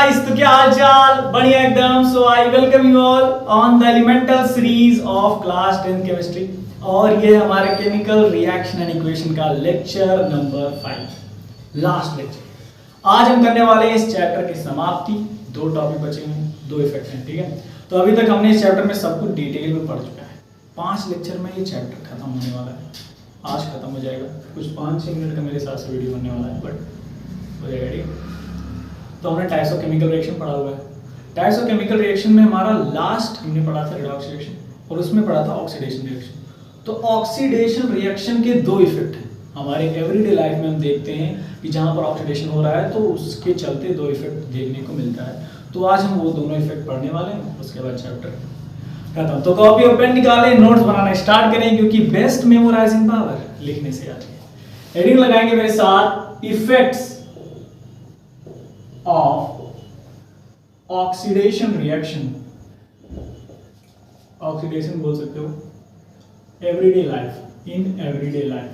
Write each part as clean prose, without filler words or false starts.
Guys, तो क्या हाल चाल? बढ़िया एकदम। So I welcome you all on the elemental series of class 10 chemistry. और ये हमारे केमिकल रिएक्शन एंड इक्वेशन का लेक्चर नंबर 5, लास्ट लेक्चर। आज हम करने वाले हैं इस चैप्टर की समाप्ति। 2 टॉपिक बचे हैं, 2 इफेक्ट हैं, ठीक है। तो अभी तक हमने इस चैप्टर में सब कुछ डिटेल में पढ़ चुका है। 5 लेक्चर में ये चैप्टर खत्म होने वाला है। आज खत्म हो जाएगा। कुछ 5-6 मिनट का मेरे साथ से वीडियो बनने वाला है, बट हो जाएगा, ठीक है। तो हमने टाइप्स ऑफ केमिकल रिएक्शन पढ़ा हुआ है। टाइप्स ऑफ केमिकल रिएक्शन में हमारा लास्ट हमने पढ़ा था रिडॉक्स रिएक्शन, और उसमें पढ़ा था ऑक्सीडेशन रिएक्शन। तो ऑक्सीडेशन रिएक्शन के 2 इफेक्ट हैं हमारे एवरीडे लाइफ में। हम देखते हैं कि जहाँ पर ऑक्सीडेशन हो रहा है तो उसके चलते 2 इफेक्ट देखने को मिलता है। तो आज हम वो दोनों इफेक्ट पढ़ने वाले हैं, उसके बाद चैप्टर खत्म। तो कॉपी और पेन निकालें, नोट्स बनाना स्टार्ट करें, क्योंकि बेस्ट मेमोराइजिंग पावर लिखने से आती है। हेडिंग लगाएंगे मेरे साथ, effects of oxidation reaction. Oxidation बोल सकते हो everyday life, in everyday life,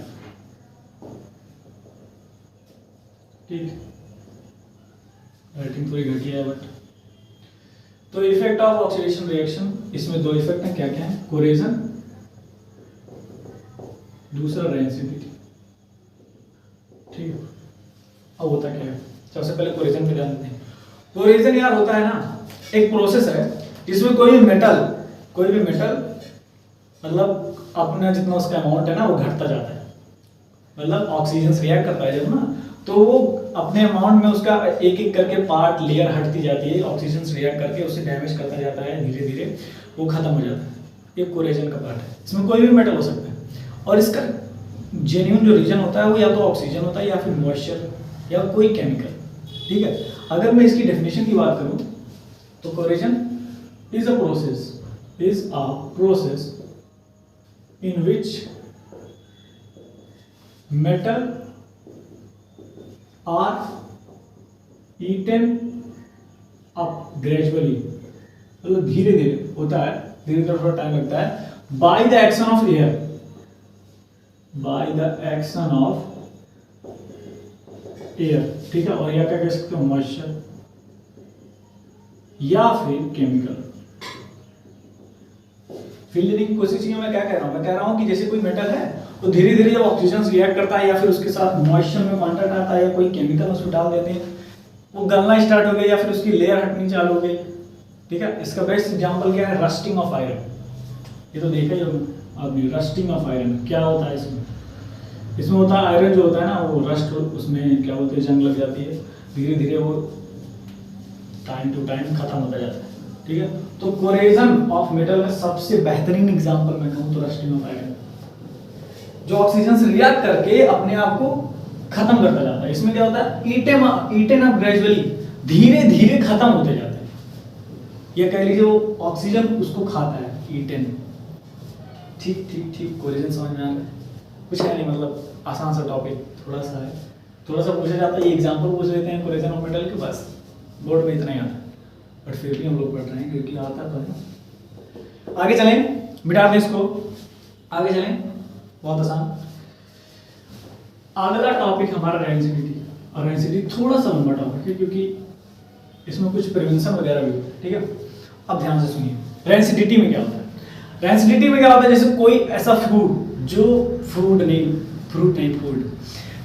ठीक। राइटिंग थोड़ी घटिया है बट। तो इफेक्ट ऑफ ऑक्सीडेशन रिएक्शन, इसमें 2 इफेक्ट हैं। क्या क्या है? कोरेजन, दूसरा रेंसिडिटी, ठीक है। अब होता क्या है, सबसे पहले कोरेजन पे ध्यान देते हैं। कोरेजन यार होता है ना, एक प्रोसेस है जिसमें कोई भी मेटल मतलब अपना जितना उसका अमाउंट है ना वो घटता जाता है। मतलब ऑक्सीजन से रिएक्ट करता है जब ना, तो वो अपने अमाउंट में उसका एक एक करके पार्ट लेयर हटती जाती है। ऑक्सीजन से रिएक्ट करके उसे डैमेज करता जाता है, धीरे धीरे वो खत्म हो जाता है। एक कोरेजन का पार्ट है, इसमें कोई भी मेटल हो सकता है। और इसका जेन्युइन जो रीजन होता है वो या तो ऑक्सीजन होता है या फिर मॉइस्चर या कोई केमिकल, ठीक है। अगर मैं इसकी डेफिनेशन की बात करूं तो corrosion is a process in which metal are eaten up gradually, मतलब धीरे धीरे होता है, धीरे धीरे थोड़ा टाइम लगता है, by the action of air, by the action of air, ठीक है। और या क्या कह सकते हो, मॉइस्चर या फिर केमिकल। फील देने की कोशिश की। मैं क्या कह रहा हूं? मैं कह रहा हूं कि जैसे कोई मेटल है तो धीरे धीरे जब ऑक्सीजन से रिएक्ट करता है या फिर उसके साथ मॉइस्चर में कांटेक्ट आता है या कोई केमिकल उसमें डाल देते हैं, वो गलना स्टार्ट हो गया या फिर उसकी लेयर हटनी चालू हो गई, ठीक है। इसका बेस्ट एग्जांपल क्या है? Rusting of iron. ये तो देखा ही होगा आपने, रस्टिंग ऑफ आयरन क्या होता है इसमें? इसमें होता है आयरन जो होता है ना वो रस्ट, उसमें क्या बोलते हैं, जंग लग जाती है, धीरे धीरे वो टाइम टू टाइम खत्म होता जाता है, ठीक है। तो कोरेजन ऑफ मेटल का सबसे बेहतरीन एग्जांपल मैं कहूं तो रस्टिंग ऑफ आयरन, जो ऑक्सीजन से रिएक्ट करके अपने आप को खत्म करता जाता है। इसमें क्या होता है? ईटन अप ग्रेजुअली, धीरे धीरे खत्म होते जाते हैं। ये कह लीजिए वो ऑक्सीजन उसको खाता है, ईटन। ठीक ठीक ठीक, कोरेजन समझ में आ गया? कुछ है नहीं, मतलब आसान सा टॉपिक, थोड़ा सा है, थोड़ा सा पूछा जाता है, ये एग्जांपल पूछ लेते हैं कोरेजन ऑफ मेटल के, बस बोर्ड में इतना ही आता है। बट फिर भी हम लोग पढ़ रहे हैं क्योंकि आता तो है। आगे चलें, मिटा दें इसको, आगे चलें, बहुत आसान। अगला टॉपिक हमारा रेंसिडिटी। और रेंसिडिटी थोड़ा सा लंबा टॉपिक है क्योंकि इसमें कुछ प्रिवेंशन वगैरह भी है, ठीक है। अब ध्यान से सुनिए, रेंसिडिटी में क्या होता है? रेंसिडिटी में क्या होता है? जैसे कोई ऐसा फूड जो फ्रूट नहीं,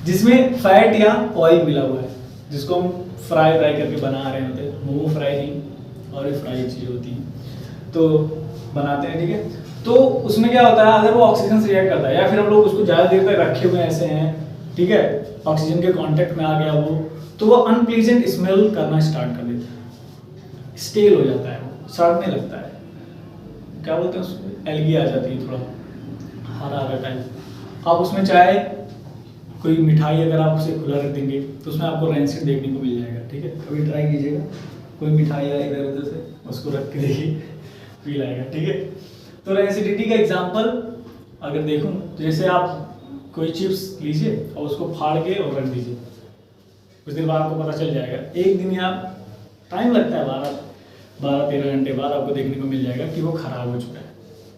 जिसमें फैट या ऑयल मिला हुआ है, जिसको हम फ्राई करके बना रहे होते हैं। मोमो फ्राई नहीं, और ये फ्राई चीज़ होती है तो बनाते हैं, ठीक है। तो उसमें क्या होता है, अगर वो ऑक्सीजन से रिएक्ट करता है या फिर हम लोग उसको ज़्यादा देर तक रखे हुए ऐसे हैं, ठीक है, ऑक्सीजन के कांटेक्ट में आ गया वो, तो वो अनप्लीजेंट स्मेल करना स्टार्ट कर देता है, स्टेल हो जाता है, वो सड़ने लगता है, क्या बोलते हैं उसको, एलगी आ जाती है, थोड़ा हरा हरा टाइप। आप उसमें चाहे कोई मिठाई अगर आप उसे खुला रख देंगे तो उसमें आपको रेंसिड देखने को मिल जाएगा, ठीक है। कभी ट्राई कीजिएगा, कोई मिठाई आए इधर उधर से, उसको रख के देखिए, फील आएगा, ठीक है। तो रेंसिडिटी का एग्जांपल अगर देखूं तो जैसे आप कोई चिप्स लीजिए और उसको फाड़ के और रख दीजिए, कुछ दिन बाद आपको पता चल जाएगा, एक दिन या टाइम लगता है 12-13 घंटे बाद आपको देखने को मिल जाएगा कि वो खराब हो चुका है।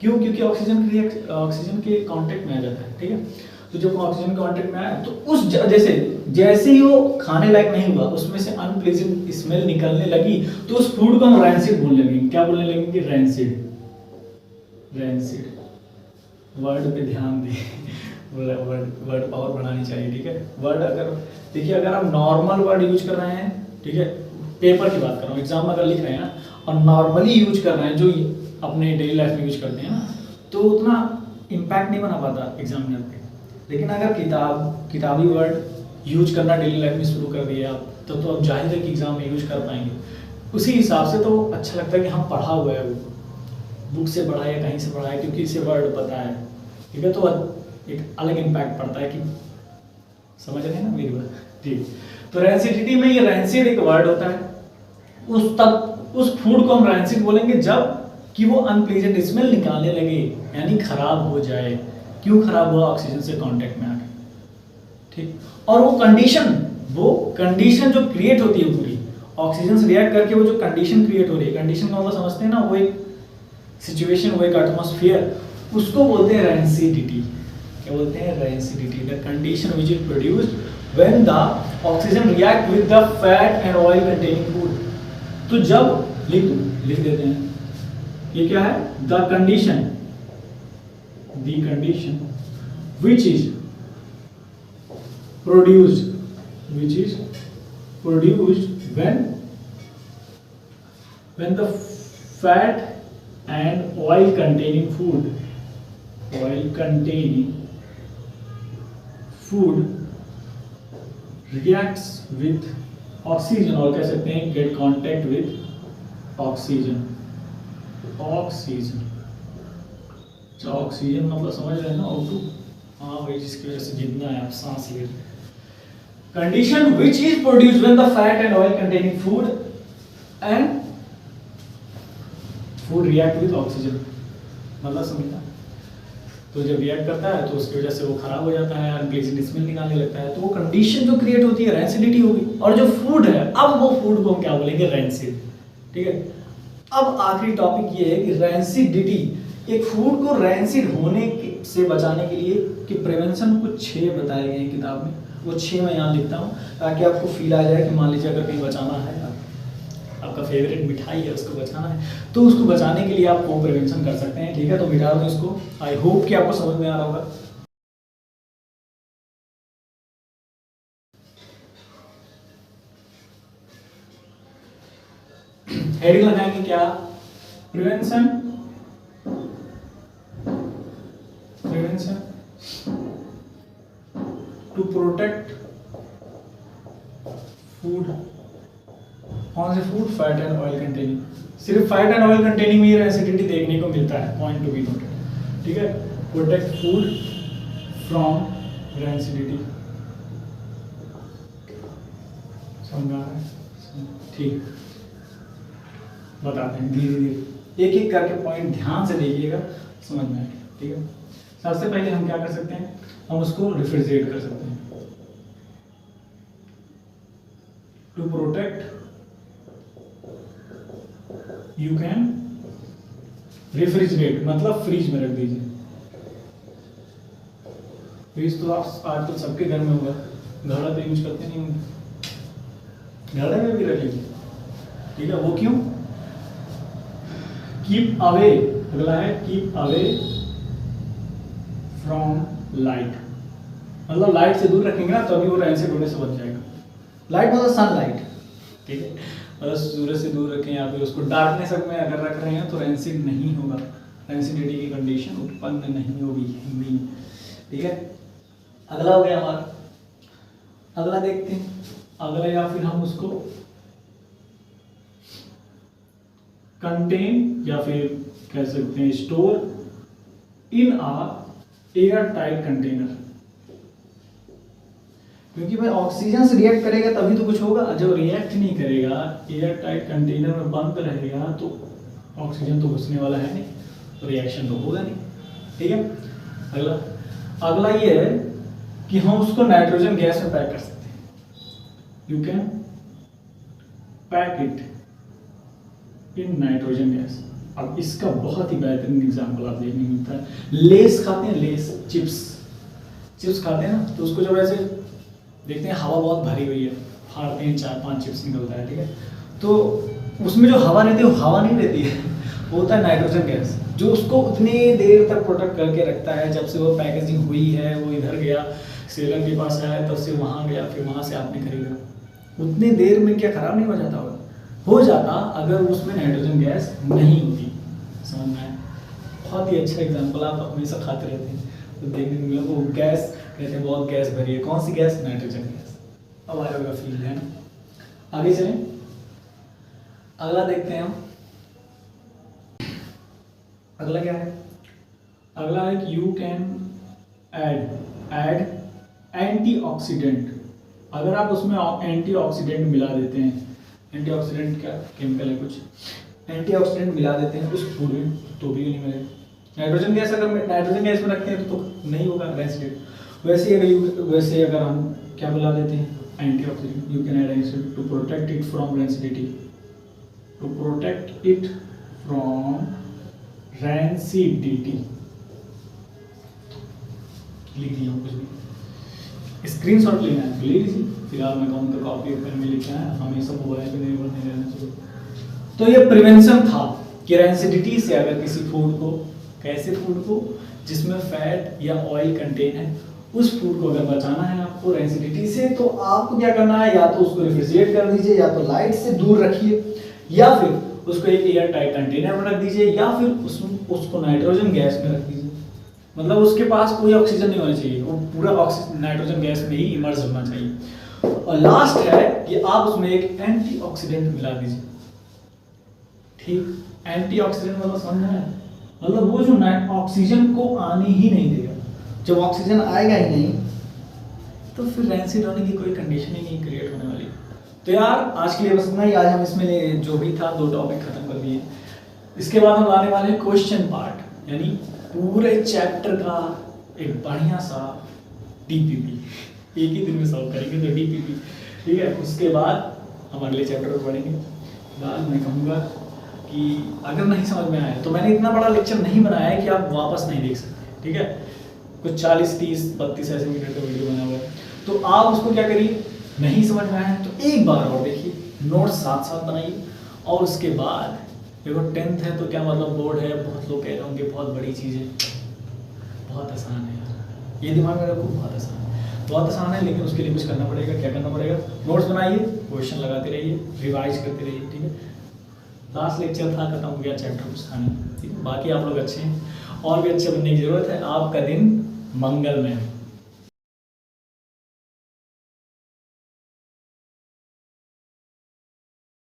क्यों? क्योंकि ऑक्सीजन के कांटेक्ट में आ जाता है, ठीक है। तो जब ऑक्सीजन कांटेक्ट में आया तो उस जैसे ही वो खाने लायक नहीं हुआ, उसमें से अनप्लेजेंट स्मेल निकलने लगी, तो उस फूड को हम रैंसिड बोलने लगेंगे। क्या बोलने लगेंगे? रैंसिड। रैंसिड वर्ड पे ध्यान दें, वर्ड पावर बढ़ानी चाहिए, ठीक है। वर्ड अगर देखिए, अगर आप नॉर्मल वर्ड यूज कर रहे हैं, ठीक है, पेपर की बात कर रहा हूँ, एग्जाम में अगर लिख रहे हैं ना और नॉर्मली यूज कर रहे हैं जो अपने डेली लाइफ में यूज करते हैं ना, तो उतना इम्पैक्ट नहीं बना पाता एग्जामिनर पे। लेकिन अगर किताबी वर्ड यूज करना डेली लाइफ में शुरू कर दिया आप, तो अब जाहिर है कि एग्जाम में यूज कर पाएंगे। उसी हिसाब से तो अच्छा लगता है कि हम पढ़ा हुआ है, वो बुक से पढ़ा है, कहीं से पढ़ा है, क्योंकि इसे वर्ड पता है, ठीक है। तो एक अलग इम्पैक्ट पड़ता है कि समझ रहे हैं ना मेरी बात, ठीक। तो रैंसिडिटी में ये रैंसिड एक वर्ड होता है, उस फूड को हम रैंसिड बोलेंगे जब कि वो अनप्लीजेंट स्मेल निकालने लगे, यानी खराब हो जाए। क्यों खराब हुआ? ऑक्सीजन से कांटेक्ट में आके, ठीक। और वो कंडीशन जो क्रिएट होती है पूरी ऑक्सीजन से रिएक्ट करके, वो जो कंडीशन क्रिएट हो रही है, कंडीशन का मतलब समझते हैं ना, वो एक सिचुएशन, वो एक एटमॉस्फेयर, उसको बोलते हैं रैंसिडिटी। क्या बोलते हैं? Rancidity. The condition which is produced when the oxygen react with the fat and oil containing food. तो जब लिख देते हैं, ये क्या है? The condition which is produced when the fat and oil containing food reacts with oxygen, और कह सकते हैं get contact with oxygen। Oxygen मतलब समझ रहे हैं ना, O2। हाँ भाई, जिसकी वजह से जितना है आप सांस ले रहे हैं। Condition which is produced when the fat and oil containing food react with oxygen, मतलब समझना। तो जब रिएक्ट करता है तो उसकी वजह से वो खराब हो जाता है, अनप्लीजेंट स्मेल निकालने लगता है, तो वो कंडीशन जो क्रिएट होती है रैंसिडिटी होगी। और जो फूड है, अब वो फूड को हम क्या बोलेंगे? रैंसिड, ठीक है। अब आखिरी टॉपिक ये है कि रैंसिडिटी, एक फूड को रैंसिड होने से बचाने के लिए कि प्रिवेंशन कुछ 6 बताए गए हैं किताब में, वो 6 मैं यहाँ लिखता हूँ ताकि आपको फील आ जाए कि मान लीजिए अगर कहीं बचाना है, आपका फेवरेट मिठाई है उसको बचाना है, तो उसको बचाने के लिए आप वो प्रिवेंशन कर सकते हैं, ठीक है। तो मिटा दो इसको। आई होप कि आपको समझ में आ रहा होगा। हेडिंग लगाएंगे क्या? Prevention to protect food. कौन से food? Fat and oil containing. सिर्फ फैट एंड ऑयल कंटेनिंग में रैंसिडिटी देखने को मिलता है, पॉइंट टू बी नोटेड, ठीक है। प्रोटेक्ट फूड फ्रॉम रैंसिडिटी, समझा है? ठीक, बताते हैं धीरे धीरे, एक एक करके पॉइंट ध्यान से देखिएगा, समझ में आएगा, ठीक है। सबसे पहले हम क्या कर सकते हैं? हम उसको रेफ्रिजरेट कर सकते हैं। To protect, you can refrigerate, मतलब फ्रीज में रख दीजिए। फ्रीज तो आप आजकल सबके घर में होगा, घड़ा तो यूज करते नहीं होंगे, घड़े में भी रखिए, ठीक है। वो क्यों? कीप अवे, अगला है कीप अवे फ्रॉम लाइट, मतलब लाइट से दूर रखेंगे ना तभी वो रैंसिड होने से बच जाएगा। लाइट मतलब सनलाइट, ठीक है, मतलब सूरज से दूर रखें, या फिर उसको डार्कनेस में अगर रख रहे हैं तो रैंसिड नहीं होगा, रैंसिडिटी की कंडीशन उत्पन्न नहीं होगी हिंदी, ठीक है। अगला हो गया हमारा, अगला देखते हैं। अगला, या फिर हम उसको कंटेन, या फिर कह सकते हैं store in a air tight container, क्योंकि भाई ऑक्सीजन से रिएक्ट करेगा तभी तो कुछ होगा। जब रिएक्ट नहीं करेगा, एयर टाइट कंटेनर में बंद रहेगा, तो ऑक्सीजन तो घुसने वाला है नहीं, तो रिएक्शन तो होगा नहीं, ठीक है। अगला ये है कि हम उसको नाइट्रोजन गैस में पैक कर सकते हैं। You can pack it in nitrogen gas. अब इसका बहुत ही बेहतरीन एग्जाम्पल आप देखने को मिलता है, लेस खाते हैं, लेस चिप्स, चिप्स खाते हैं ना, तो उसको जब ऐसे देखते हैं हवा बहुत भरी हुई है, फाड़ते हैं 4-5 चिप्स निकलता है, ठीक है, तो उसमें जो हवा रहती है वो हवा नहीं रहती है, वो होता है नाइट्रोजन गैस, जो उसको उतनी देर तक प्रोटेक्ट करके रखता है। जब से वो पैकेजिंग हुई है, वो इधर गया सेलर के पास आया, तब से वहाँ गया, फिर वहाँ से आपने खरीदा, उतनी देर में क्या खराब नहीं हो जाता होगा? हो जाता अगर उसमें नाइट्रोजन गैस नहीं होती। समझ में आया? बहुत ही अच्छा एग्जाम्पल, आप हमेशा खाते रहते हैं तो देखने को मिला, वो गैस कहते हैं बहुत गैस भरी है, कौन सी गैस? Nitrogen gas. अब आया होगा फील है ना। आगे चलें, अगला देखते हैं हम। अगला क्या है? अगला है कि यू कैन ऐड एंटीऑक्सीडेंट। अगर आप उसमें एंटीऑक्सीडेंट मिला देते हैं, एंटीऑक्सीडेंट क्या केमिकल है कुछ, एंटीऑक्सीडेंट मिला देते हैं उस फूड में, तो भी नहीं मिलेगा। नाइट्रोजन गैस अगर नाइट्रोजन गैस में रखते हैं तो नहीं होगा रेंसिडिटी। वैसे अगर हम क्या मिला देते हैं? Antioxidant. You can add antioxidant to protect it from rancidity, to protect it from rancidity. लिख दिया कुछ भी, स्क्रीनशॉट लेना है ले लीजिए। फिलहाल मैं कहूँ तो कॉपी पेन में लिखना है, हमेशा मोबाइल पे निर्भर नहीं रहना चाहिए। तो ये प्रिवेंशन था कि रेंसिडिटी से अगर किसी फूड को, कैसे फूड को जिसमें फैट या ऑयल कंटेन है, उस फूड को अगर बचाना है आपको रेंसिडिटी से, तो आपको क्या करना है? या तो उसको रेफ्रिजरेट कर दीजिए, या तो लाइट से दूर रखिए, या फिर उसको एक एयर टाइट कंटेनर में रख दीजिए, या फिर उसको नाइट्रोजन गैस में रख दीजिए। मतलब उसके पास कोई ऑक्सीजन नहीं होना चाहिए, वो पूरा नाइट्रोजन गैस में ही इमर्ज होना चाहिए। और लास्ट है कि आप उसमें एक एंटीऑक्सीडेंट मिला दीजिए। ठीक, एंटीऑक्सीडेंट मतलब समझ में आया? मतलब वो जो ऑक्सीजन को आने ही नहीं देगा। जब ऑक्सीजन आएगा ही नहीं तो फिर रैंसिड होने की कोई कंडीशन ही नहीं क्रिएट होने वाली। तो यार आज के लिए बस इतना ही। आज हम इसमें जो भी था 2 टॉपिक खत्म कर दिए। इसके बाद हम लाने वाले हैं क्वेश्चन पार्ट, यानी पूरे चैप्टर का एक बढ़िया सा डीपीपी एक ही दिन में सॉल्व करेंगे, तो डीपीपी, ठीक है। उसके बाद हम अगले चैप्टर पर पढ़ेंगे। बाद मैं कहूँगा कि अगर नहीं समझ में आया तो मैंने इतना बड़ा लेक्चर नहीं बनाया है कि आप वापस नहीं देख सकते, ठीक है। कुछ 40, 30, 32 ऐसे मिनट का वीडियो बना हुआ है, तो आप उसको क्या करिए, नहीं समझ में आया तो एक बार और देखिए, नोट्स साथ साथ बनाइए। और उसके बाद देखो 10th है तो क्या मतलब बोर्ड है, बहुत लोग कह रहे होंगे बहुत बड़ी चीज़ है। बहुत आसान है यार, ये दिमाग में रखो, बहुत आसान है, बहुत आसान है। लेकिन उसके लिए कुछ करना पड़ेगा। क्या करना पड़ेगा? नोट्स बनाइए, क्वेश्चन लगाते रहिए, रिवाइज करते रहिए, ठीक है। लास्ट लेक्चर था, खत्म हो गया, चैप्टर कुछ था नहीं, ठीक है। बाकी आप लोग अच्छे हैं, और भी अच्छे बनने की जरूरत है। आपका दिन मंगलमय।